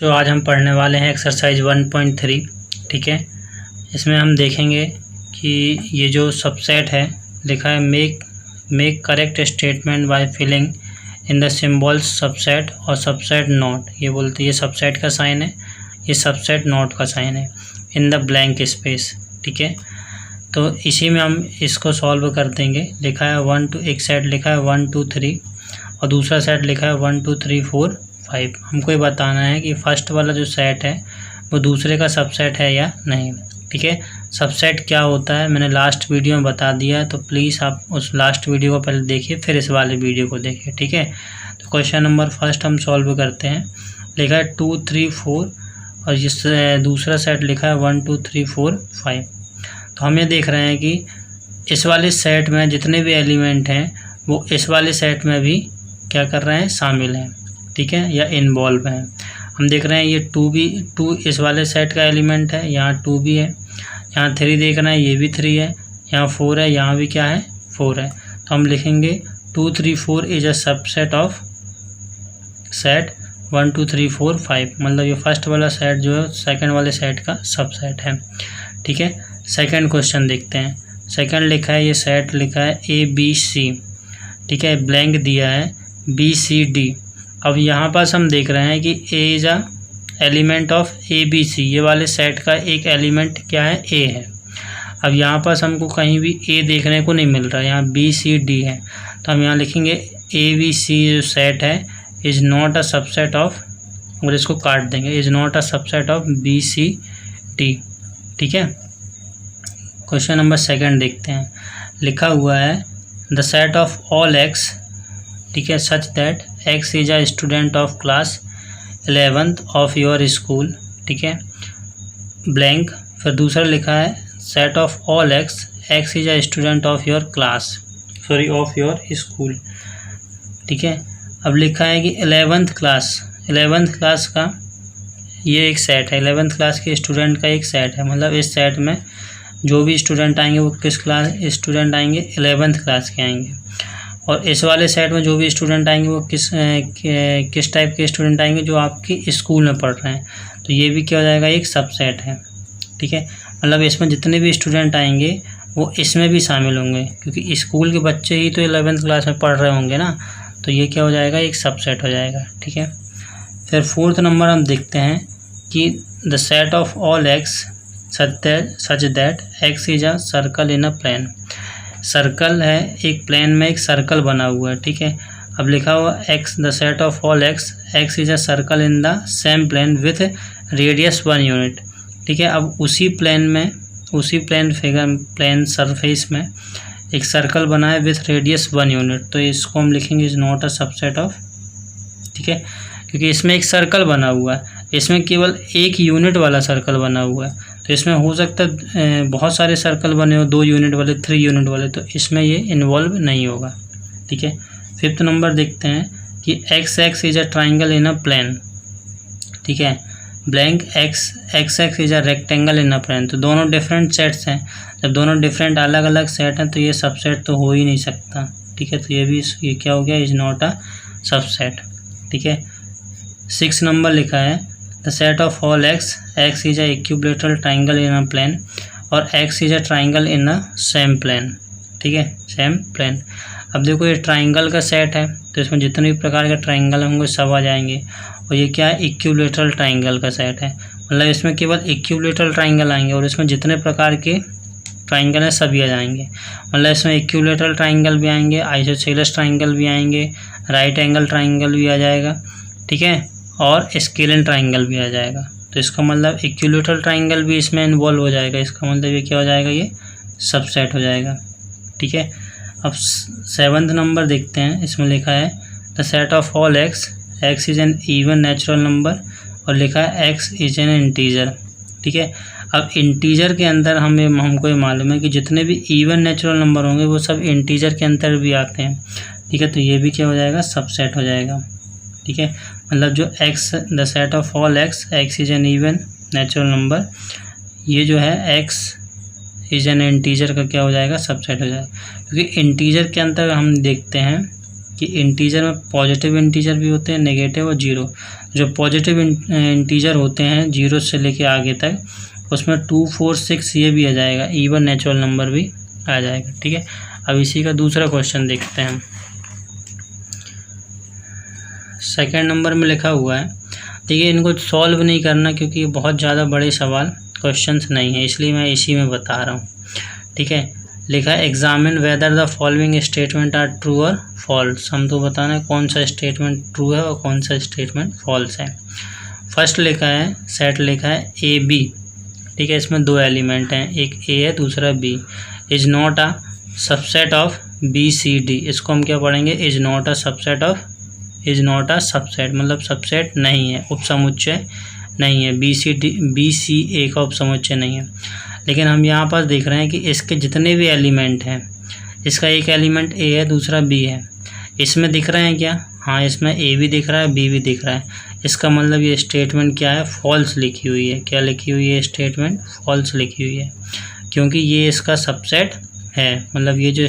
जो आज हम पढ़ने वाले हैं एक्सरसाइज 1.3। ठीक है, इसमें हम देखेंगे कि ये जो सबसेट है लिखा है make correct statement by filling in the symbols subset और सबसेट नॉट। ये बोलते ये सबसेट का साइन है, ये सबसेट नॉट का साइन है इन द ब्लैंक स्पेस। ठीक है, तो इसी में हम इसको सॉल्व कर देंगे। लिखा है 1 2, एक सेट लिखा है 1 2 3 और दूसरा सेट लिखा है 1 2 3 4 5। हमको ये बताना है कि फर्स्ट वाला जो सेट है वो दूसरे का सबसेट है या नहीं। ठीक है, सबसेट क्या होता है मैंने लास्ट वीडियो में बता दिया है, तो प्लीज़ आप उस लास्ट वीडियो को पहले देखिए फिर इस वाले वीडियो को देखिए। ठीक है, तो क्वेश्चन नंबर फर्स्ट हम सॉल्व करते हैं। लिखा है 2 3 4 और जिस दूसरा सेट लिखा है 1 2 3 4 5। तो हम ये देख रहे हैं कि इस वाले सेट में जितने भी एलिमेंट हैं वो इस वाले सेट में भी क्या कर रहे हैं, शामिल हैं। ठीक है, या इन्वॉल्व हैं। हम देख रहे हैं ये 2 इस वाले सेट का एलिमेंट है, यहाँ 2 भी है, यहाँ 3 देख रहे हैं, ये भी 3 है, यहाँ 4 है, यहाँ भी क्या है 4 है। तो हम लिखेंगे 2 3 4 is a subset of set 1 2 3 4 5। मतलब ये फर्स्ट वाला सेट जो है सेकंड वाले सेट का सबसेट है। ठीक है, सेकंड क्वेश्चन देखते हैं। सेकंड लिखा है, ये सेट लिखा है ABC। ठीक है, ब्लैंक दिया है BCD। अब यहाँ पास हम देख रहे हैं कि A is a element of ABC। ये वाले सेट का एक एलिमेंट क्या है, A है। अब यहाँ पास हमको कहीं भी A देखने को नहीं मिल रहा है, यहाँ BCD है। तो हम यहाँ लिखेंगे ABC जो सेट है is not a subset of, और इसको काट देंगे, is not a subset of BCD। ठीक है, क्वेश्चन नंबर सेकंड देखते हैं। लिखा हुआ है the set of all X, ठीक है, such that X is a student of class 11th of your school. ठीक है, ब्लैंक। फिर दूसरा लिखा है set of all X is a student of your class, sorry of your school. ठीक है, अब लिखा है कि 11th क्लास का ये एक सेट है, 11th क्लास के स्टूडेंट का एक सेट है। मतलब इस सेट में जो भी स्टूडेंट आएंगे वो किस क्लास स्टूडेंट आएंगे, 11th क्लास के आएंगे। और इस वाले सेट में जो भी स्टूडेंट आएंगे वो किस टाइप के स्टूडेंट आएंगे, जो आपके स्कूल में पढ़ रहे हैं। तो ये भी क्या हो जाएगा, एक सबसेट है। ठीक है, मतलब इसमें जितने भी स्टूडेंट आएंगे वो इसमें भी शामिल होंगे, क्योंकि स्कूल के बच्चे ही तो 11th क्लास में पढ़ रहे होंगे ना। तो ये क्या हो जाएगा, एक सबसेट हो जाएगा। ठीक है, फिर फोर्थ नंबर हम देखते हैं कि the set of all X such that X is a circle in a plane. Circle है, एक प्लेन में एक सर्कल बना हुआ है। ठीक है, अब लिखा हुआ X the set of all X is a circle in the same plane with radius 1 unit. ठीक है, अब उसी प्लेन सरफेस में एक सर्कल बना है विथ रेडियस 1 यूनिट। तो इसको हम लिखेंगे is not a subset of. ठीक है, क्योंकि इसमें एक सर्कल बना हुआ है, इसमें केवल 1 यूनिट वाला सर्कल बना हुआ है। तो इसमें हो सकता है बहुत सारे सर्कल बने हो, 2 यूनिट वाले, 3 यूनिट वाले, तो इसमें ये इन्वॉल्व नहीं होगा। ठीक है, फिफ्थ नंबर देखते हैं कि X is a triangle in a plane. ठीक है, blank X is a rectangle in a plane. तो दोनों डिफरेंट सेट्स हैं, जब दोनों डिफरेंट अलग अलग सेट हैं तो ये सबसेट तो हो ही नहीं सकता। ठीक है, तो ये क्या हो गया, इज नॉट अ सबसेट। ठीक है, 6 नंबर लिखा है the set of all X is a equilateral triangle in a plane और X is a triangle in a same plane. ठीक है, सेम प्लेन। अब देखो ये ट्राइंगल का सेट है, तो इसमें जितने भी प्रकार के ट्राइंगल होंगे सब आ जाएंगे। और ये क्या है, इक्विलैटरल ट्राइंगल का सेट है। मतलब इसमें केवल इक्विलैटरल ट्राइंगल आएंगे और इसमें जितने प्रकार के ट्राइंगल हैं सभी आ जाएंगे। मतलब इसमें इक्विलैटरल ट्राइंगल भी आएंगे, आइसोसेलेस ट्राइंगल भी आएंगे, राइट एंगल ट्राइंगल भी आ जाएगा। ठीक है, और स्केलेन ट्राइंगल भी आ जाएगा। तो इसका मतलब इक्विलैटरल ट्राइंगल भी इसमें इन्वॉल्व हो जाएगा। इसका मतलब ये क्या हो जाएगा, ये सबसेट हो जाएगा। ठीक है, अब 7th नंबर देखते हैं। इसमें लिखा है the set of all X is an even natural number और लिखा है X इज एन इंटीजर। ठीक है, अब इंटीजर के अंदर हमको ये मालूम है कि जितने भी इवन नेचुरल नंबर होंगे वो सब इंटीजर के अंदर भी आते हैं। ठीक है, तो ये भी क्या हो जाएगा, सबसेट हो जाएगा। ठीक है, मतलब जो X the set of all X is an even natural number, ये जो है X इज एन इंटीजर का क्या हो जाएगा, सबसेट हो जाएगा। क्योंकि इंटीजर के अंदर हम देखते हैं कि इंटीजर में पॉजिटिव इंटीजर भी होते हैं, नेगेटिव और जीरो। जो पॉजिटिव इंटीजर होते हैं 0 से लेके आगे तक, उसमें 2, 4, 6 ये भी आ जाएगा, इवन नेचुरल नंबर भी आ जाएगा। ठीक है, अब इसी का दूसरा क्वेश्चन देखते हैं। सेकंड नंबर में लिखा हुआ है, देखिए इनको सॉल्व नहीं करना क्योंकि बहुत ज़्यादा बड़े सवाल क्वेश्चंस नहीं है, इसलिए मैं इसी में बता रहा हूँ। ठीक है, लिखा है examine whether the following statement are true और फॉल्स। हम तो बताना है कौन सा स्टेटमेंट ट्रू है और कौन सा स्टेटमेंट फॉल्स है। फर्स्ट लिखा है, सेट लिखा है ए बी। ठीक है, इसमें 2 एलिमेंट हैं, एक ए है दूसरा B. Is not a subset of B C D. इसको हम क्या पढ़ेंगे, is not a subset of, is not a subset मतलब सबसेट नहीं है, उपसमुच्चय नहीं है। बी सी ए का उपसमुच्चय नहीं है। लेकिन हम यहाँ पर देख रहे हैं कि इसके जितने भी एलिमेंट हैं, इसका एक एलिमेंट ए है दूसरा बी है, इसमें दिख रहे हैं क्या? हाँ, इसमें ए भी दिख रहा है बी भी दिख रहा है। इसका मतलब ये स्टेटमेंट क्या है, फॉल्स लिखी हुई है। क्या लिखी हुई है? स्टेटमेंट फॉल्स लिखी हुई है, क्योंकि ये इसका सबसेट है। मतलब ये जो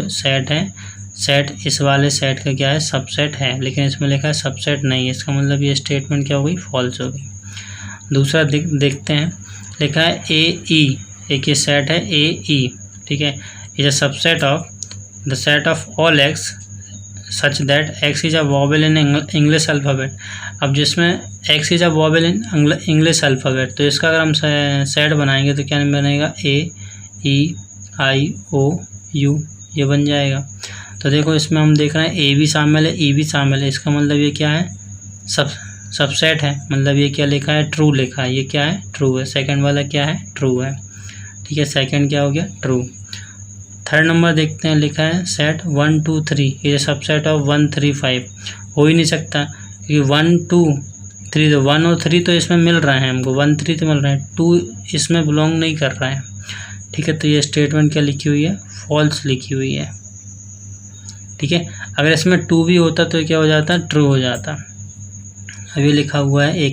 सेट है, सेट इस वाले सेट का क्या है, सबसेट है, लेकिन इसमें लिखा है सबसेट नहीं है। इसका मतलब ये स्टेटमेंट क्या होगी, फॉल्स होगी। दूसरा देखते हैं, लिखा है ए ई, एक ये सेट है ए ई। ठीक है, is a subset of the set of all x such that x is a vowel in English alphabet. अब जिसमें x is a vowel in English alphabet, तो इसका अगर हम सेट बनाएंगे तो क्या बनेगा, ए ई आई ओ यू, ये बन जाएगा। तो देखो इसमें हम देख रहे हैं ए भी शामिल है ई भी शामिल है। इसका मतलब ये क्या है, सबसेट है। मतलब ये क्या लिखा है, ट्रू लिखा है। ये क्या है, ट्रू है। सेकंड वाला क्या है, ट्रू है। ठीक है, सेकंड क्या हो गया, ट्रू। थर्ड नंबर देखते हैं, लिखा है सेट 1 2 3, ये सबसेट ऑफ 1 3 5। हो ही नहीं सकता क्योंकि 1 2 3 तो 1 और 3 तो इसमें मिल रहा है हमको, 1 3 तो मिल रहा है, 2 इसमें बिलोंग नहीं कर रहा है। ठीक है, तो ये स्टेटमेंट क्या लिखी हुई है, फॉल्स लिखी हुई है। ठीक है, अगर इसमें 2 भी होता तो क्या हो जाता, ट्रू हो जाता। अभी लिखा हुआ है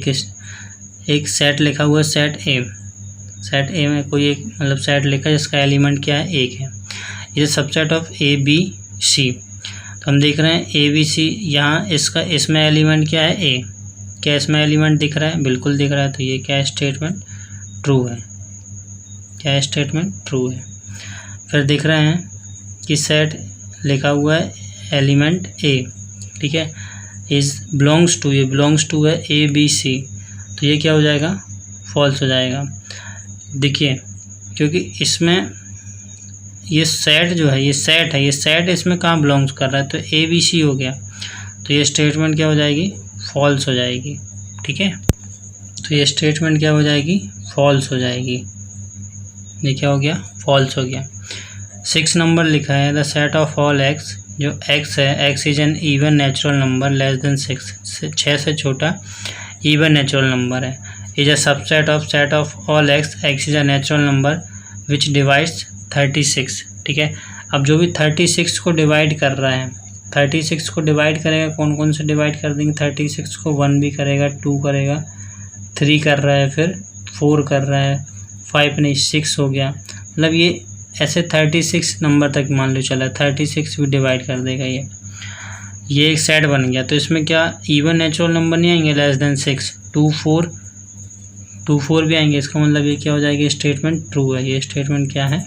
एक सेट लिखा हुआ है, सेट ए में कोई एक मतलब सेट लिखा है जिसका एलिमेंट क्या है, एक है। ये subset of A B C. तो हम देख रहे हैं ए बी सी, यहाँ इसमें एलिमेंट क्या है, ए। क्या इसमें एलिमेंट दिख रहा है, बिल्कुल दिख रहा है। तो ये क्या है, स्टेटमेंट ट्रू है। क्या है, स्टेटमेंट ट्रू है। फिर दिख रहे हैं कि सेट लिखा हुआ है एलिमेंट ए। ठीक है, इज बिलोंग्स टू, ये बिलोंग्स टू है ए बी सी, तो ये क्या हो जाएगा, फॉल्स हो जाएगा। देखिए क्योंकि इसमें ये सेट जो है, ये सेट इसमें कहाँ बिलोंग्स कर रहा है, तो ए बी सी हो गया। तो ये स्टेटमेंट क्या हो जाएगी, फॉल्स हो जाएगी। ठीक है, तो ये स्टेटमेंट क्या हो जाएगी, फॉल्स हो जाएगी। ये क्या हो गया, फॉल्स हो गया। 6 नंबर लिखा है the set of all x, जो एक्स है, x is an even natural number less than 6 से छोटा इवन नेचुरल नंबर है। Is a subset of set of all x, x is a natural number which divides 36। ठीक है, अब जो भी 36 को डिवाइड कर रहा है, 36 को डिवाइड करेगा, कौन कौन से डिवाइड कर देंगे 36 को, 1 भी करेगा, 2 करेगा, 3 कर रहा है, फिर 4 कर रहा है, 5 नहीं 6 हो गया। मतलब ये ऐसे 36 नंबर तक मान लो चला, 36 भी डिवाइड कर देगा ये एक सेट बन गया। तो इसमें क्या इवन नेचुरल नंबर नहीं आएंगे लेस देन 6, 2 4 भी आएंगे। इसका मतलब ये क्या हो जाएगी, स्टेटमेंट ट्रू है। ये स्टेटमेंट क्या है,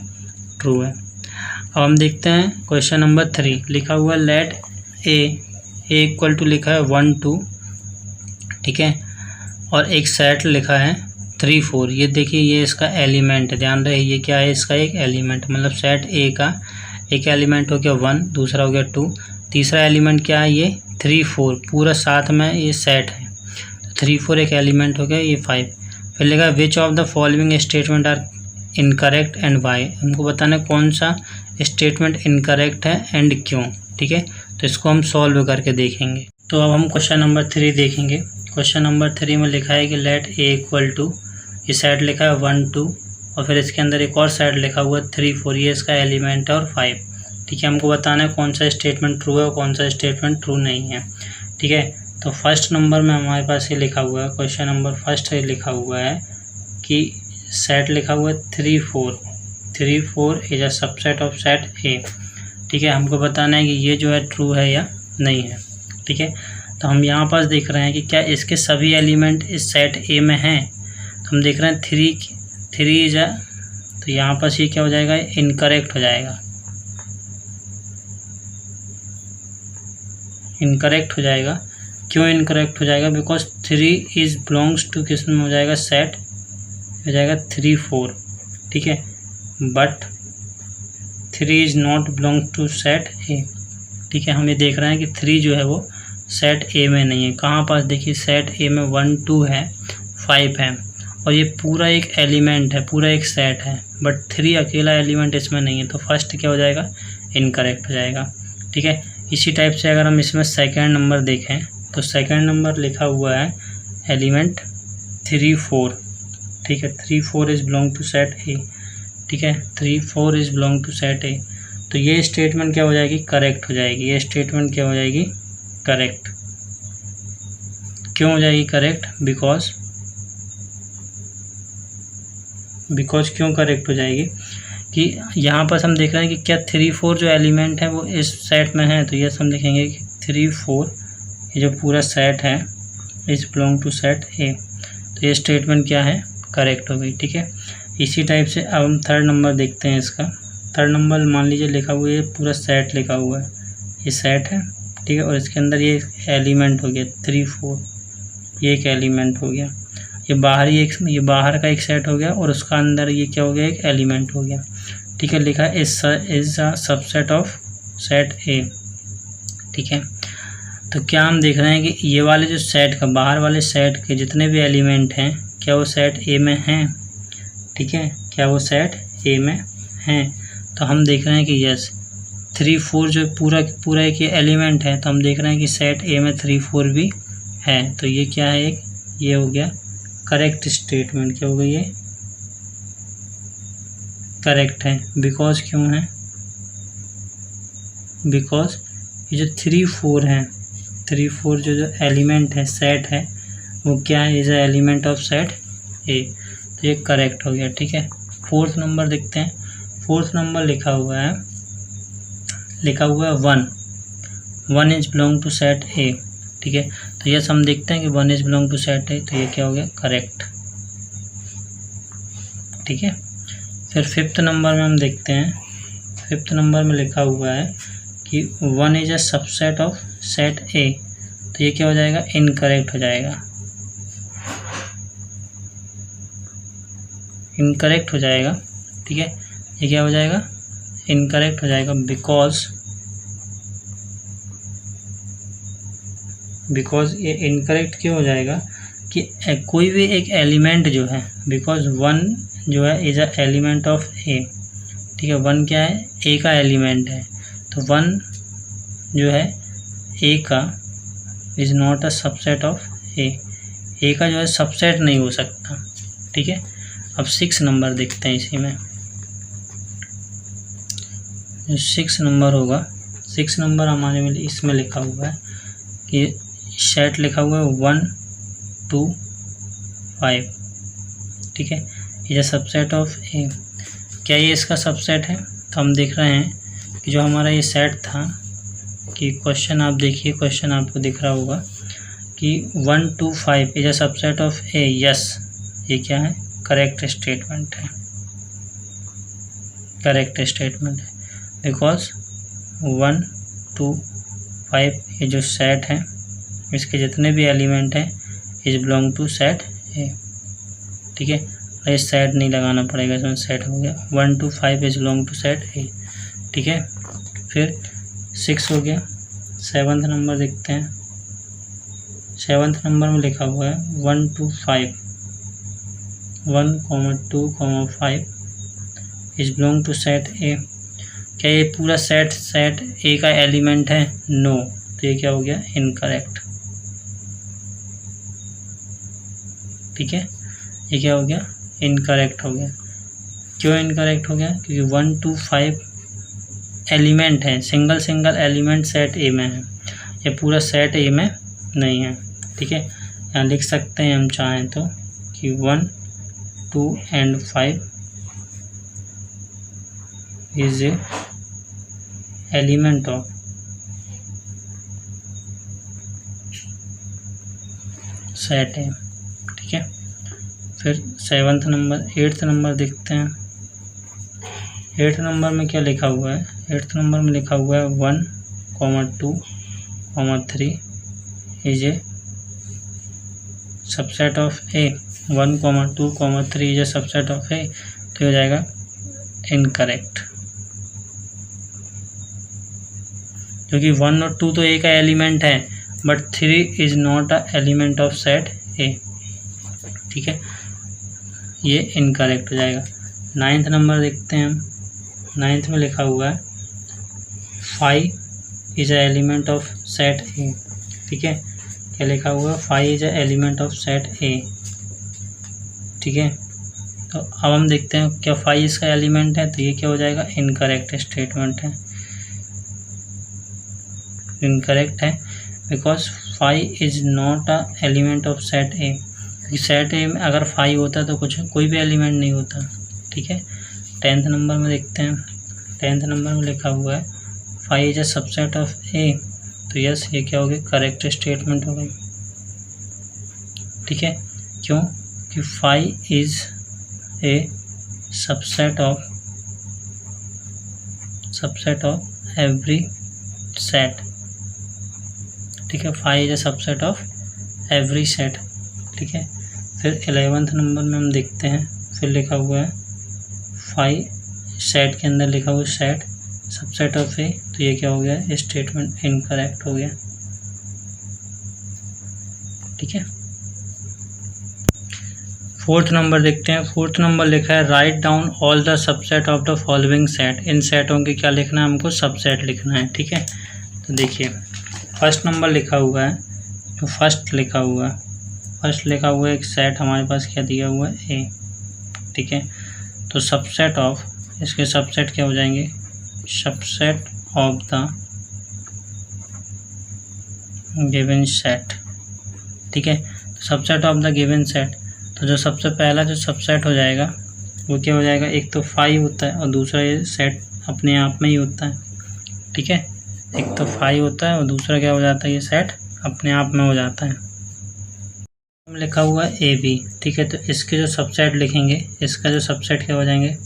ट्रू है। अब हम देखते हैं क्वेश्चन नंबर 3, लिखा हुआ है लेट ए इक्वल टू लिखा है 1 2। ठीक है, और एक सेट लिखा है 3 4। ये देखिए ये इसका एलिमेंट है, ध्यान रहे ये क्या है, इसका एक एलिमेंट। मतलब सेट ए का एक एलिमेंट हो गया 1, दूसरा हो गया 2, तीसरा एलिमेंट क्या है, ये 3 4, पूरा साथ में ये सेट है। 3 4 एक एलिमेंट हो गया, ये 5। फिर लिखा which of the following statement are incorrect and why. हमको बताना कौन सा स्टेटमेंट इनकरेक्ट है एंड क्यों। ठीक है, तो इसको हम सॉल्व करके देखेंगे। तो अब हम क्वेश्चन नंबर 3 देखेंगे। क्वेश्चन नंबर 3 में लिखा है कि लेट ए इक्वल टू, ये सेट लिखा है 1 2, और फिर इसके अंदर एक और सेट लिखा हुआ 3 4, ये इसका एलिमेंट है, और 5। ठीक है, हमको बताना है कौन सा स्टेटमेंट ट्रू है और कौन सा स्टेटमेंट ट्रू नहीं है। ठीक है, तो फर्स्ट नंबर में हमारे पास ये लिखा हुआ है, क्वेश्चन नंबर फर्स्ट ये लिखा हुआ है कि सेट लिखा हुआ है 3 4 is a subset of set A. ठीक है, हमको बताना है कि ये जो है ट्रू है या नहीं है। ठीक है, तो हम यहाँ पास देख रहे हैं कि क्या इसके सभी एलिमेंट इस सेट ए में हैं। तो हम देख रहे हैं थ्री इज अ, तो यहाँ पास ये क्या हो जाएगा, इनकरेक्ट हो जाएगा, इनकरेक्ट हो जाएगा। क्यों इनकरेक्ट हो जाएगा, बिकॉज 3 इज बिलोंग्स टू किस में हो जाएगा, सेट हो जाएगा 3 4, ठीक है, but 3 is not belong to set A, ठीक है। हम ये देख रहे हैं कि 3 जो है वो सेट ए में नहीं है। कहाँ पास देखिए, सेट ए में 1 2 है, 5 है, और ये पूरा एक एलिमेंट है, पूरा एक सेट है, बट 3 अकेला एलिमेंट इसमें नहीं है। तो फर्स्ट क्या हो जाएगा, इनकरेक्ट हो जाएगा, ठीक है। इसी टाइप से अगर हम इसमें सेकंड नंबर देखें तो सेकंड नंबर लिखा हुआ है एलिमेंट 3 4, ठीक है। 3 4 is belong to set A, ठीक है, 3 4 is belong to set A. तो ये स्टेटमेंट क्या हो जाएगी, करेक्ट हो जाएगी। ये स्टेटमेंट क्या हो जाएगी, करेक्ट। क्यों हो जाएगी करेक्ट, बिकॉज क्यों करेक्ट हो जाएगी कि यहाँ पर हम देख रहे हैं कि क्या 3 4 जो एलिमेंट है वो इस सेट में है। तो ये हम देखेंगे कि 3 4 ये जो पूरा सेट है is belong to set A. तो ये स्टेटमेंट क्या है, करेक्ट हो गई, ठीक है। इसी टाइप से अब हम थर्ड नंबर देखते हैं। इसका थर्ड नंबर मान लीजिए लिखा हुआ है, ये पूरा सेट लिखा हुआ है, ये सेट है, ठीक है, और इसके अंदर ये एलिमेंट हो गया 3 4, ये एक एलिमेंट हो गया, ये बाहर का एक सेट हो गया, और उसका अंदर ये क्या हो गया, एक एलिमेंट हो गया, ठीक है। लिखा है is a subset of set A, ठीक है। तो क्या हम देख रहे हैं कि ये वाले जो सेट का, बाहर वाले सेट के जितने भी एलिमेंट हैं क्या वो सेट ए में हैं, ठीक है, क्या वो सेट ए में हैं। तो हम देख रहे हैं कि यस 3 4 जो पूरा एक ये एलिमेंट है, तो हम देख रहे हैं कि सेट ए में 3 4 भी है। तो ये क्या है, एक ये हो गया करेक्ट स्टेटमेंट। क्या हो गई, ये करेक्ट है। बिकॉज क्यों है, बिकॉज ये जो 3 4 है, 3 4 जो एलिमेंट है, सेट है, वो क्या है, is a element of set A. तो ये करेक्ट हो गया, ठीक है। फोर्थ नंबर देखते हैं। फोर्थ नंबर लिखा हुआ है 1 is belong to set A, ठीक है। तो यस हम देखते हैं कि 1 is belong to set A, तो ये क्या हो गया, करेक्ट, ठीक है। फिर फिफ्थ नंबर में हम देखते हैं, फिफ्थ नंबर में लिखा हुआ है कि 1 is a subset of set A, तो ये क्या हो जाएगा, इनकरेक्ट हो जाएगा, इनकरेक्ट हो जाएगा, ठीक है। ये क्या हो जाएगा, इनकरेक्ट हो जाएगा, बिकॉज ये इनकरेक्ट क्यों हो जाएगा कि कोई भी एक एलिमेंट जो है, बिकॉज 1 जो है इज अ एलिमेंट ऑफ ए, ठीक है। 1 क्या है, ए का एलिमेंट है, तो 1 जो है ए का is not a subset of A का जो है सबसेट नहीं हो सकता, ठीक है। अब 6 नंबर देखते हैं। इसी में 6 नंबर होगा, 6 नंबर हमारे में इसमें लिखा हुआ है कि सेट लिखा हुआ है 1 2 5, ठीक है, ये सबसेट ऑफ ए। क्या ये इसका सबसेट है, तो हम देख रहे हैं कि जो हमारा ये सेट था कि क्वेश्चन आप देखिए, क्वेश्चन आपको दिख रहा होगा कि 1 2 5 is a subset of A, yes, ये क्या है, करेक्ट स्टेटमेंट है, करेक्ट स्टेटमेंट है। बिकॉज 1 2 5 ये जो सेट है, इसके जितने भी एलिमेंट हैं is belong to set A, ठीक है। ये सेट नहीं लगाना पड़ेगा, इसमें सेट हो गया। 1 2 5 is belong to set A, ठीक है। फिर 6 हो गया। 7th नंबर देखते हैं। 7th नंबर में लिखा हुआ है 1 2 5 1 2 5 is belong to set A. क्या ये पूरा सेट ए का एलिमेंट है, नो, तो ये क्या हो गया, इनकरेक्ट, ठीक है। ये क्या हो गया, इनकरेक्ट हो गया। क्यों इनकरेक्ट हो गया, क्योंकि 1 2 5 एलिमेंट है, सिंगल एलिमेंट सेट ए में है, ये पूरा सेट ए में नहीं है, ठीक है। यहाँ लिख सकते हैं हम चाहें तो कि 1 2 and 5 is a element of set A, ठीक है। फिर 8th नंबर देखते हैं। 8th नंबर में क्या लिखा हुआ है? 8th नंबर में लिखा हुआ है 1, 2, 3 is A subset of A. 1, 2, 3 is A subset of A, तो हो जाएगा इनकरेक्ट, क्योंकि 1 और 2 तो ए का एलिमेंट है, but 3 is not a element of set A, ठीक है, ये इनकरेक्ट हो जाएगा। 9th नंबर देखते हैं हम। 9th में लिखा हुआ है 5 is a element of set A, ठीक है, क्या लिखा हुआ है? 5 is a element of set A, ठीक है। तो अब हम देखते हैं क्या 5 इसका एलिमेंट है, तो ये क्या हो जाएगा? इनकरेक्ट स्टेटमेंट है, इनकरेक्ट है, because 5 is not a element of set A. Set ए में अगर 5 होता तो कोई भी एलिमेंट नहीं होता, ठीक है। 10th नंबर में देखते हैं। 10th नंबर में लिखा हुआ है 5 is a subset of A, तो यस ये क्या हो गया? करेक्ट स्टेटमेंट हो गई, ठीक है। क्यों? कि 5 is A subset of every set, ठीक है। 5 is a subset of every set, ठीक है। फिर 11th नंबर में हम देखते हैं, फिर लिखा हुआ है 5 सेट के अंदर लिखा हुआ सेट सबसेट ऑफ ए, तो ये क्या हो गया? स्टेटमेंट इनकरेक्ट हो गया, ठीक है। 4th नंबर देखते हैं। 4th नंबर लिखा है right down all the subset of the following set. इन सेटों के क्या लिखना है? हमको सबसेट लिखना है, ठीक है। तो देखिए फर्स्ट नंबर लिखा हुआ है, जो फर्स्ट लिखा हुआ है एक सेट हमारे पास क्या दिया हुआ है? ए, ठीक है। तो सबसेट ऑफ, इसके सबसेट क्या हो जाएंगे? Subset of the given set, ठीक है। Subset of the given set, तो जो सबसे पहला जो सबसेट हो जाएगा वो क्या हो जाएगा? एक तो 5 होता है और दूसरा ये सेट अपने आप में ही होता है, ठीक है। एक तो 5 होता है और दूसरा क्या हो जाता है? ये सेट अपने आप में हो जाता है। लिखा हुआ है ए बी, ठीक है। तो इसके जो सबसेट लिखेंगे, इसका जो सबसेट क्या हो जाएंगे?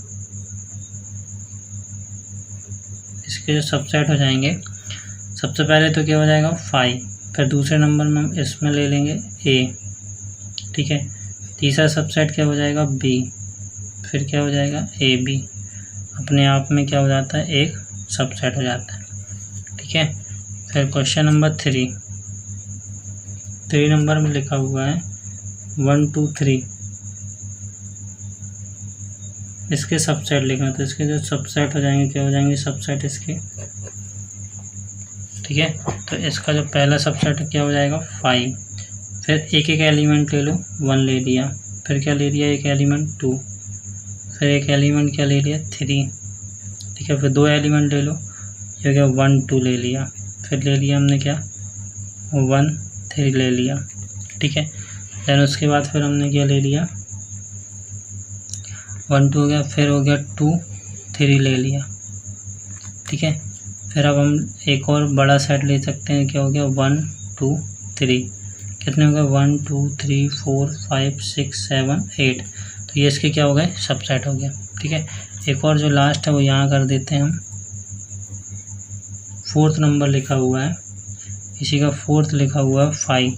इसके जो सबसेट हो जाएंगे, सबसे पहले तो क्या हो जाएगा? 5, फिर दूसरे नंबर में हम इसमें ले लेंगे ए, ठीक है। तीसरा सबसेट क्या हो जाएगा? बी, फिर क्या हो जाएगा? ए बी, अपने आप में क्या हो जाता है? एक सबसेट हो जाता है, ठीक है। फिर क्वेश्चन नंबर 3 नंबर में लिखा हुआ है 1, 2, 3, इसके सबसेट लिखना। तो इसके जो सबसेट हो जाएंगे क्या हो जाएंगे? सबसेट इसके, ठीक है। तो इसका जो पहला सबसेट क्या हो जाएगा? 5, फिर एक एलिमेंट ले लो, 1 ले लिया, फिर क्या ले लिया? एक एलिमेंट 2, फिर एक एलिमेंट क्या ले लिया? 3, ठीक है। फिर 2 एलिमेंट ले लो, ये क्या? 1, 2 ले लिया, फिर ले लिया हमने क्या? 1, 3 ले लिया, ठीक है। देन उसके बाद फिर हमने क्या ले लिया? 1, 2 हो गया, फिर हो गया 2, 3 ले लिया, ठीक है। फिर अब हम एक और बड़ा सेट ले सकते हैं, क्या हो गया? 1, 2, 3, कितने हो गए? 1, 2, 3, 4, 5, 6, 7, 8, तो ये इसके क्या हो गए? सबसेट हो गया, ठीक है। एक और जो लास्ट है वो यहाँ कर देते हैं हम। 4th नंबर लिखा हुआ है, इसी का 4th लिखा हुआ है 5,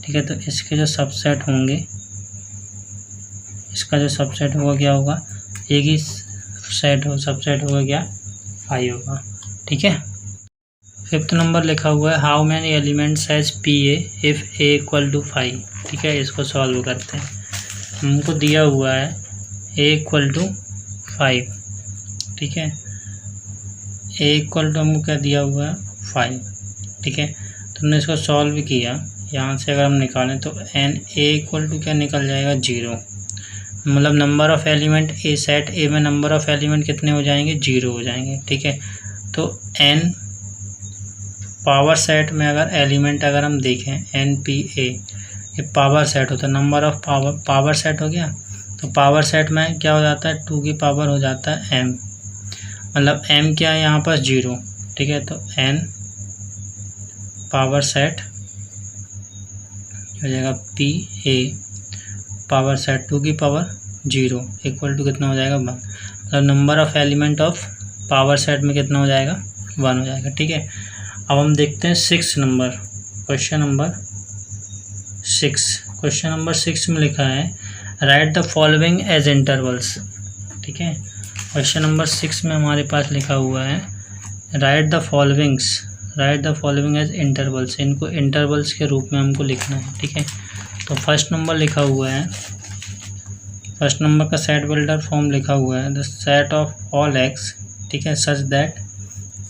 ठीक है। तो इसके जो सबसेट होंगे, इसका जो सबसेट होगा क्या होगा? एक ही सबसेट होगा क्या? 5 होगा, ठीक है। 5th नंबर लिखा हुआ है how many elements has P A if A equal to 5, ठीक है। इसको सॉल्व करते हैं। हमको दिया हुआ है ए इक्वल टू 5, ठीक है। ए इक्वल टू हमको क्या दिया हुआ है? 5, ठीक है। तो हमने इसको सॉल्व किया, यहाँ से अगर हम निकालें तो एन ए इक्वल टू क्या निकल जाएगा? 0, मतलब number of element A set ए में नंबर ऑफ़ एलिमेंट कितने हो जाएंगे? 0 हो जाएंगे, ठीक है। तो एन पावर सेट में अगर एलिमेंट अगर हम देखें एन पी ए, ये पावर सेट होता है, नंबर ऑफ़ पावर सेट हो गया। तो पावर सेट में क्या हो जाता है? 2 की पावर हो जाता है m, मतलब m क्या है यहाँ पर? 0, ठीक है। तो n पावर सेट हो जाएगा पी ए पावर सेट 2 की पावर 0 इक्वल टू कितना हो जाएगा 1। मतलब number of element of power set में कितना हो जाएगा 1 हो जाएगा। ठीक है, अब हम देखते हैं 6 number, question number 6। Question number 6 में लिखा है write the following as intervals. ठीक है, क्वेश्चन नंबर 6 में हमारे पास लिखा हुआ है write the following as intervals. इनको इंटरवल्स के रूप में हमको लिखना है। ठीक है, तो फर्स्ट नंबर लिखा हुआ है, फर्स्ट नंबर का सेट बिल्डर फॉर्म लिखा हुआ है the set of all x. ठीक है, such that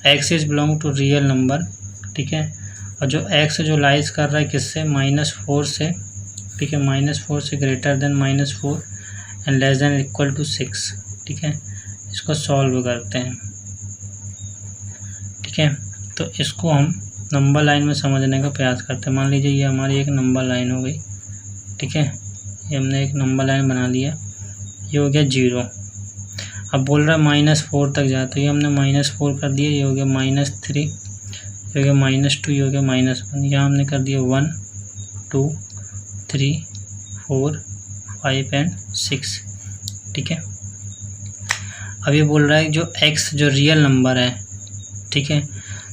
x is belong to real number. ठीक है, और जो एक्स जो लाइज कर रहा है किससे, -4 से। ठीक है, -4 से greater than -4 and less than equal to 6। ठीक है, इसको सॉल्व करते हैं। ठीक है, तो इसको हम नंबर लाइन में समझने का प्रयास करते हैं। मान लीजिए ये हमारी एक नंबर लाइन हो गई। ठीक है, ये हमने एक नंबर लाइन बना लिया, ये हो गया 0। अब बोल रहा है -4 तक जाए, तो ये हमने -4 कर दिया, ये हो गया -3, ये हो गया -2, ये हो गया -1। यहाँ हमने कर दिया 1 2 3 4 5 एंड 6। ठीक है, अब ये बोल रहा है जो x जो रियल नंबर है। ठीक है,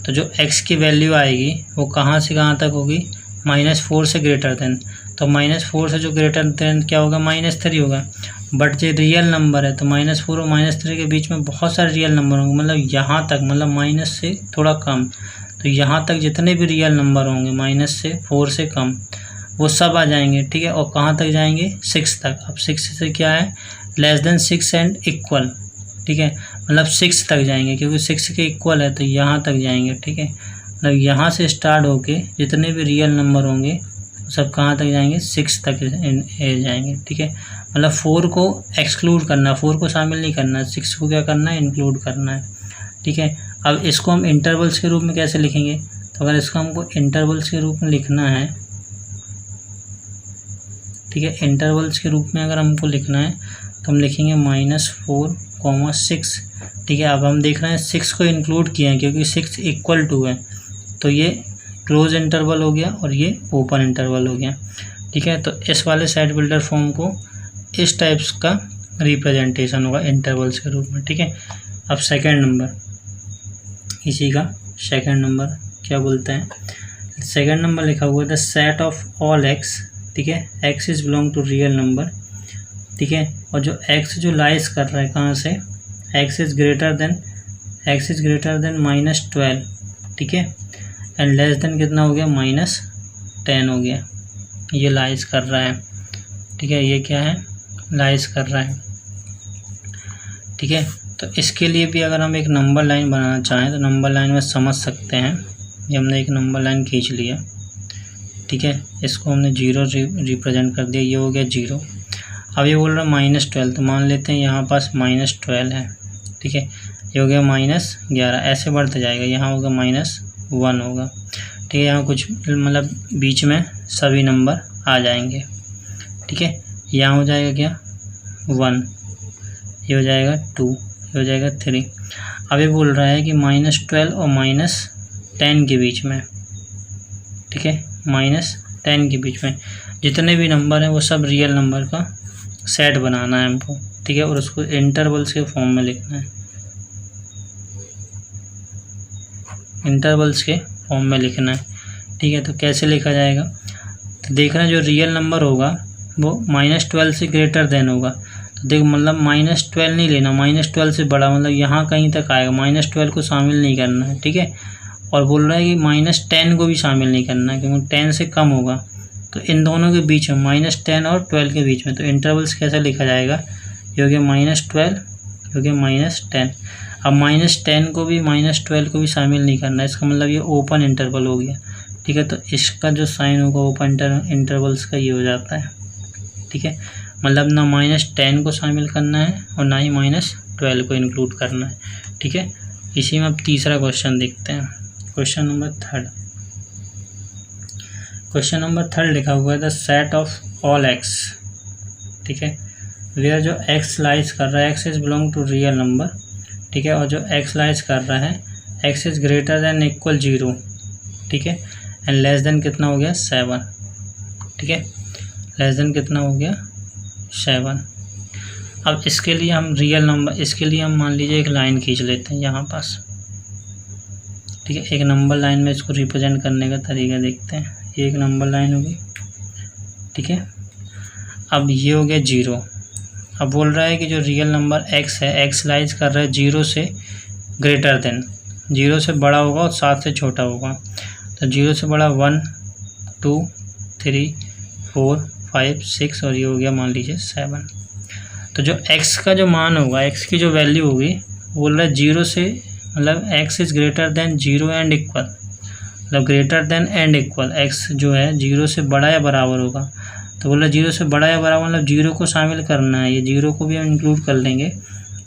तो जो x की वैल्यू आएगी वो कहाँ से कहाँ तक होगी, -4 से ग्रेटर देन। तो -4 से जो ग्रेटर देन क्या होगा, -3 होगा। बट जो रियल नंबर है तो -4 और -3 के बीच में बहुत सारे रियल नंबर होंगे, मतलब यहाँ तक, मतलब माइनस से थोड़ा कम। तो यहाँ तक जितने भी रियल नंबर होंगे -4 से कम, वो सब आ जाएंगे। ठीक है, और कहाँ तक जाएंगे, 6 तक। अब 6 से क्या है, लेस देन 6 एंड इक्वल। ठीक है, मतलब 6 तक जाएंगे, क्योंकि 6 के इक्वल है तो यहाँ तक जाएंगे। ठीक है, मतलब यहाँ से स्टार्ट होके जितने भी रियल नंबर होंगे सब कहाँ तक जाएंगे, 6 तक जाएंगे। ठीक है, मतलब 4 को एक्सक्लूड करना, 4 को शामिल नहीं करना, 6 को क्या करना है, इंक्लूड करना है। ठीक है, अब इसको हम इंटरवल्स के रूप में कैसे लिखेंगे, तो अगर इसको हमको इंटरवल्स के रूप में लिखना है, ठीक है, इंटरवल्स के रूप में अगर हमको लिखना है तो हम लिखेंगे -4, 6। ठीक है, अब हम देख रहे हैं 6 को इंक्लूड किया है क्योंकि 6 इक्वल टू है, तो ये क्लोज इंटरवल हो गया और ये ओपन इंटरवल हो गया। ठीक है, तो इस वाले सेट बिल्डर फॉर्म को इस टाइप्स का रिप्रेजेंटेशन होगा इंटरवल्स के रूप में। ठीक है, अब सेकंड नंबर, इसी का सेकंड नंबर क्या बोलते हैं, सेकंड नंबर लिखा हुआ है the set of all x. ठीक है, x is belong to real number. ठीक है, और जो एक्स जो लाइज कर रहा है कहाँ से, एक्स इज ग्रेटर देन -12। ठीक है, एंड लेस देन कितना हो गया, -10 हो गया। ये लाइज कर रहा है। ठीक है, ये क्या है, लाइज कर रहा है। ठीक है, तो इसके लिए भी अगर हम एक नंबर लाइन बनाना चाहें तो नंबर लाइन में समझ सकते हैं। ये हमने एक नंबर लाइन खींच लिया। ठीक है, इसको हमने 0 रिप्रेजेंट कर दिया, ये हो गया 0। अब ये बोल रहा है -12, तो मान लेते हैं यहाँ पास -12 है। ठीक है, ये हो गया -11, ऐसे बढ़ते जाएगा, यहाँ होगा -1 होगा। ठीक है, यहाँ कुछ मतलब बीच में सभी नंबर आ जाएंगे। ठीक है, यहाँ हो जाएगा क्या, 1, ये हो जाएगा 2, ये हो जाएगा 3। अब ये बोल रहा है कि -12 और -10 के बीच में, ठीक है, -10 के बीच में जितने भी नंबर हैं वो सब रियल नंबर का सेट बनाना है हमको। ठीक है, और उसको इंटरवल्स के फॉर्म में लिखना है, इंटरवल्स के फॉर्म में लिखना है। ठीक है, तो कैसे लिखा जाएगा, तो देखना जो रियल नंबर होगा वो -12 से ग्रेटर देन होगा। तो देखो मतलब -12 नहीं लेना, -12 से बड़ा, मतलब यहाँ कहीं तक आएगा, -12 को शामिल नहीं करना है। ठीक है, और बोल रहा है कि -10 को भी शामिल नहीं करना है क्योंकि 10 से कम होगा। तो इन दोनों के बीच में -10 और 12 के बीच में, तो इंटरवल्स कैसे लिखा जाएगा, ये हो गया -12, ये हो गया -10। अब -10 को भी -12 को भी शामिल नहीं करना है, इसका मतलब ये ओपन इंटरवल हो गया। ठीक है, तो इसका जो साइन होगा ओपन इंटरवल्स का ये हो जाता है। ठीक है, मतलब ना -10 को शामिल करना है और ना ही -12 को इंक्लूड करना है। ठीक है, इसी में अब तीसरा क्वेश्चन देखते हैं, क्वेश्चन नंबर 3। क्वेश्चन नंबर 3 लिखा हुआ है the set of all x. ठीक है, वेयर जो एक्स लाइज कर रहा है, x is belong to real number. ठीक है, और जो एक्स लाइज कर रहा है, x is greater than equal 0। ठीक है, एंड लेस देन कितना हो गया, 7। ठीक है, लेस देन कितना हो गया 7। अब इसके लिए हम रियल नंबर, इसके लिए हम मान लीजिए एक लाइन खींच लेते हैं यहाँ पास, ठीक है। एक नंबर लाइन में इसको रिप्रेजेंट करने का तरीका देखते हैं। ये एक नंबर लाइन होगी, ठीक है। अब ये हो गया 0। अब बोल रहा है कि जो रियल नंबर x है, x लाइज कर रहा है 0 से ग्रेटर देन, 0 से बड़ा होगा और 7 से छोटा होगा। तो 0 से बड़ा 1 2 3 4 5 6 और ये हो गया मान लीजिए 7। तो जो x का जो मान होगा, x की जो वैल्यू होगी, बोल रहा है 0 से, मतलब x is greater than 0 and equal, मतलब greater than and equal, x जो है 0 से बड़ा या बराबर होगा। तो बोला 0 से बड़ा या बराबर मतलब 0 को शामिल करना है, ये 0 को भी हम इंक्लूड कर लेंगे।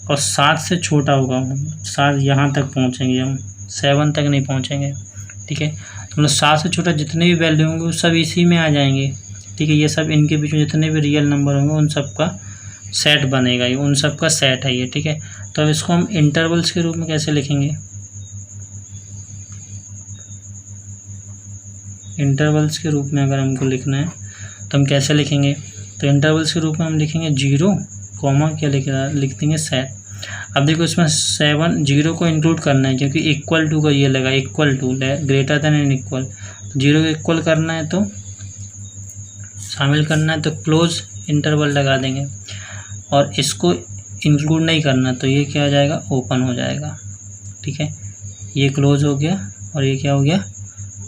और 7 से छोटा होगा, 7 यहाँ तक पहुँचेंगे हम, 7 तक नहीं पहुँचेंगे, ठीक है। तो मतलब 7 से छोटा जितने भी वैल्यू होंगे वो सब इसी में आ जाएंगे, ठीक है। ये सब इनके बीच में जितने भी रियल नंबर होंगे उन सब का सेट बनेगा, ये उन सब का सेट है ये, ठीक है। तो अब इसको हम इंटरवल्स के रूप में कैसे लिखेंगे? इंटरवल्स के रूप में अगर हमको लिखना है तो हम कैसे लिखेंगे? तो इंटरवल्स के रूप में हम लिखेंगे 0, क्या लिख देंगे सेट। अब देखो इसमें 7 0 को इंक्लूड करना है क्योंकि इक्वल टू का ये लगा, equal to greater than and equal, 0 को इक्वल करना है तो शामिल करना है तो क्लोज इंटरवल लगा देंगे। और इसको इंक्लूड नहीं करना तो ये क्या हो जाएगा, ओपन हो जाएगा, ठीक है। ये क्लोज हो गया और ये क्या हो गया,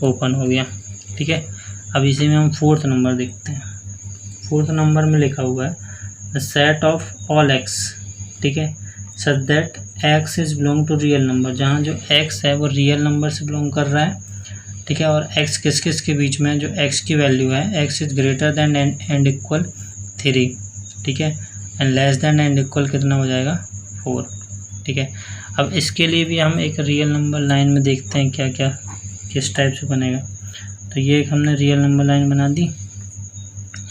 ओपन हो गया, ठीक है। अब इसी में हम 4th नंबर देखते हैं। 4th नंबर में लिखा हुआ है the set of all x, ठीक है, such that x is belong to real number, जहाँ जो x है वो रियल नंबर से बिलोंग कर रहा है, ठीक है। और x किस किस के बीच में, जो x की वैल्यू है x is greater than and equal 3, ठीक है, and less then and equal कितना हो जाएगा 4, ठीक है। अब इसके लिए भी हम एक रियल नंबर लाइन में देखते हैं क्या क्या किस टाइप से बनेगा। तो ये एक हमने रियल नंबर लाइन बना दी।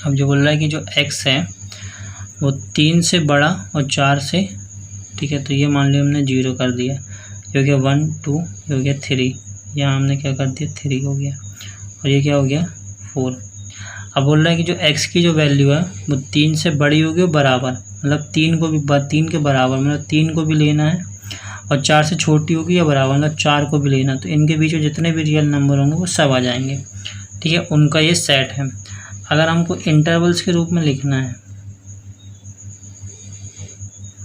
अब जो बोल रहा है कि जो x है वो 3 से बड़ा और 4 से, ठीक है, तो ये मान लिया हमने 0 कर दिया, ये हो गया 1 2, ये हो गया 3, यहाँ हमने क्या कर दिया 3 हो गया, और ये क्या हो गया 4। अब बोल रहा है कि जो x की जो वैल्यू है वो 3 से बड़ी होगी और बराबर, मतलब 3 को भी 3 के बराबर, मतलब 3 को भी लेना है, और 4 से छोटी होगी या बराबर, मतलब 4 को भी लेना। तो इनके बीच में जितने भी रियल नंबर होंगे वो सब आ जाएंगे, ठीक है, उनका ये सेट है। अगर हमको इंटरवल्स के रूप में लिखना है,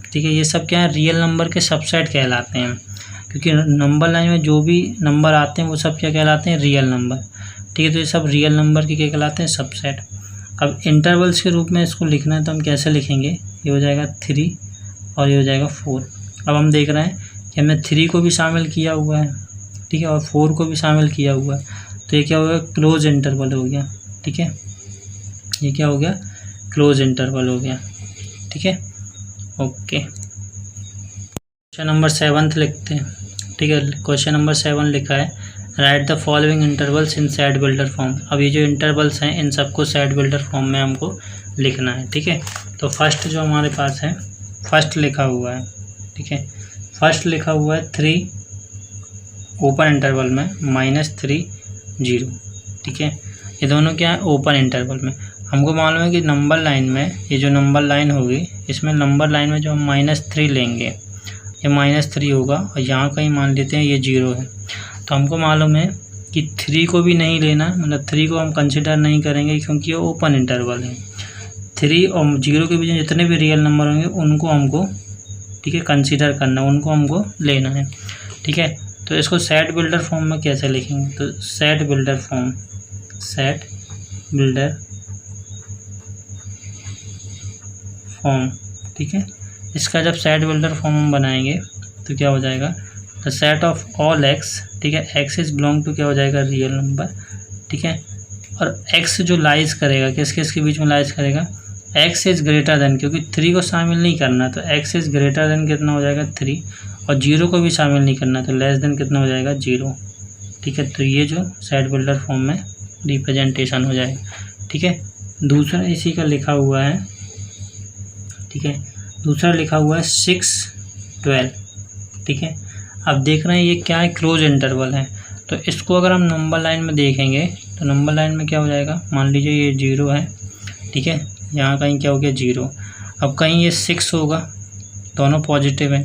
ठीक है, ये सब क्या है, रियल नंबर के सबसेट कहलाते हैं, क्योंकि नंबर लाइन में जो भी नंबर आते हैं वो सब क्या कहलाते हैं, रियल नंबर, ठीक है। तो ये सब रियल नंबर के क्या कहलाते हैं, सबसेट। अब इंटरवल्स के रूप में इसको लिखना है तो हम कैसे लिखेंगे, ये हो जाएगा 3 और ये हो जाएगा 4। अब हम देख रहे हैं कि हमने 3 को भी शामिल किया हुआ है, ठीक है, और 4 को भी शामिल किया हुआ है, तो ये क्या हो गया, क्लोज इंटरवल हो गया, ठीक है, ये क्या हो गया, क्लोज इंटरवल हो गया, ठीक है, ओके। क्वेश्चन नंबर 7 लिखते हैं, ठीक है। क्वेश्चन नंबर 7 लिखा है write the following intervals in set builder form. अब ये जो इंटरवल्स हैं इन सबको सेट बिल्डर फॉर्म में हमको लिखना है, ठीक है। तो फर्स्ट जो हमारे पास है, फर्स्ट लिखा हुआ है, ठीक है, फर्स्ट लिखा हुआ है 3 ओपन इंटरवल में -3 0, ठीक है। ये दोनों क्या है, ओपन इंटरवल में। हमको मालूम है कि नंबर लाइन में, ये जो नंबर लाइन होगी इसमें नंबर लाइन में जो हम -3 लेंगे ये -3 होगा, और यहाँ कहीं मान लेते हैं ये 0 है। तो हमको मालूम है कि 3 को भी नहीं लेना, मतलब 3 को हम कंसिडर नहीं करेंगे क्योंकि ये ओपन इंटरवल है। 3 और 0 के बीच में जितने भी रियल नंबर होंगे उनको हमको, ठीक है, कंसीडर करना, उनको हमको लेना है, ठीक है। तो इसको सेट बिल्डर फॉर्म में कैसे लिखेंगे, तो set builder form, set builder form, ठीक है। इसका जब सेट बिल्डर फॉर्म हम बनाएंगे तो क्या हो जाएगा, the set of all x, ठीक है, x इज बिलोंग टू क्या हो जाएगा, रियल नंबर, ठीक है। और x जो लाइज करेगा किस किस के बीच में लाइज करेगा, x इज़ ग्रेटर देन, क्योंकि 3 को शामिल नहीं करना तो x इज़ ग्रेटर देन कितना हो जाएगा 3, और 0 को भी शामिल नहीं करना तो लेस देन कितना हो जाएगा 0, ठीक है। तो ये जो सेट बिल्डर फॉर्म में रिप्रेजेंटेशन हो जाएगा, ठीक है। दूसरा इसी का लिखा हुआ है, ठीक है, दूसरा लिखा हुआ है 6 12, ठीक है। अब देख रहे हैं ये क्या है, क्लोज इंटरवल है। तो इसको अगर हम नंबर लाइन में देखेंगे तो नंबर लाइन में क्या हो जाएगा, मान लीजिए ये 0 है, ठीक है, यहाँ कहीं क्या हो गया 0, अब कहीं ये 6 होगा, दोनों पॉजिटिव है,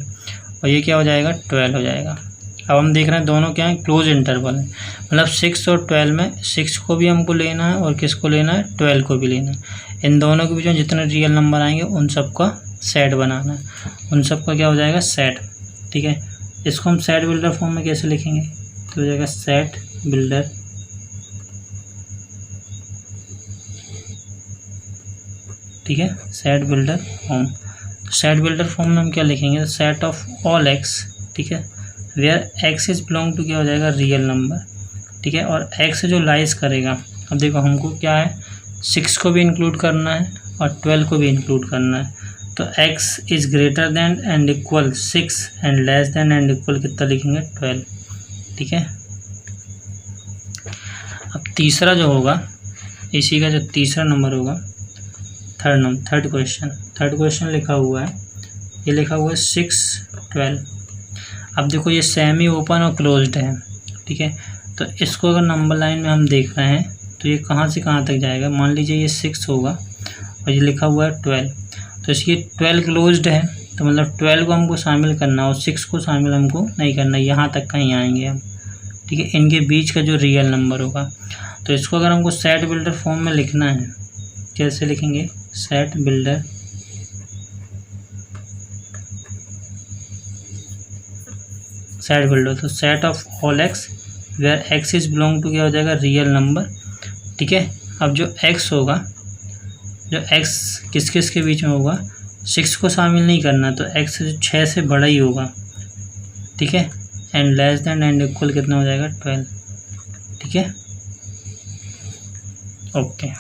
और ये क्या हो जाएगा 12 हो जाएगा। अब हम देख रहे हैं दोनों क्या है, क्लोज इंटरवल है, मतलब 6 और 12 में 6 को भी हमको लेना है और किसको लेना है, 12 को भी लेना है। इन दोनों के बीच में जितने रियल नंबर आएंगे उन सब का सेट बनाना है, उन सब का क्या हो जाएगा सेट, ठीक है। इसको हम सेट बिल्डर फॉर्म में कैसे लिखेंगे, तो हो जाएगा सेट बिल्डर, ठीक है, set builder form. Set builder form में हम क्या लिखेंगे, सेट ऑफ ऑल एक्स, ठीक है, where x is belong to क्या हो जाएगा रियल नंबर, ठीक है, और एक्स जो लाइज करेगा, अब देखो हमको क्या है 6 को भी इंक्लूड करना है और 12 को भी इंक्लूड करना है, तो x is greater than and equal 6 and less then and equal कितना लिखेंगे 12, ठीक है। अब तीसरा जो होगा, इसी का जो तीसरा नंबर होगा, थर्ड क्वेश्चन लिखा हुआ है, ये लिखा हुआ है 6 12। अब देखो ये सेमी ओपन और क्लोज्ड है, ठीक है, तो इसको अगर नंबर लाइन में हम देख रहे हैं तो ये कहाँ से कहाँ तक जाएगा, मान लीजिए ये 6 होगा और ये लिखा हुआ है 12, तो इसकी 12 क्लोज्ड है, तो मतलब 12 को हमको शामिल करना और 6 को शामिल हमको नहीं करना, यहाँ तक कहीं आएंगे हम, ठीक है, इनके बीच का जो रियल नंबर होगा। तो इसको अगर हमको सेट बिल्डर फॉर्म में लिखना है, कैसे लिखेंगे, सेट बिल्डर तो set of all x where x is belong to क्या हो जाएगा रियल नंबर, ठीक है। अब जो एक्स होगा, जो एक्स किस किस के बीच में होगा, 6 को शामिल नहीं करना, तो एक्स 6 से बड़ा ही होगा, ठीक है, and less then and equal कितना हो जाएगा 12, ठीक है, ओके।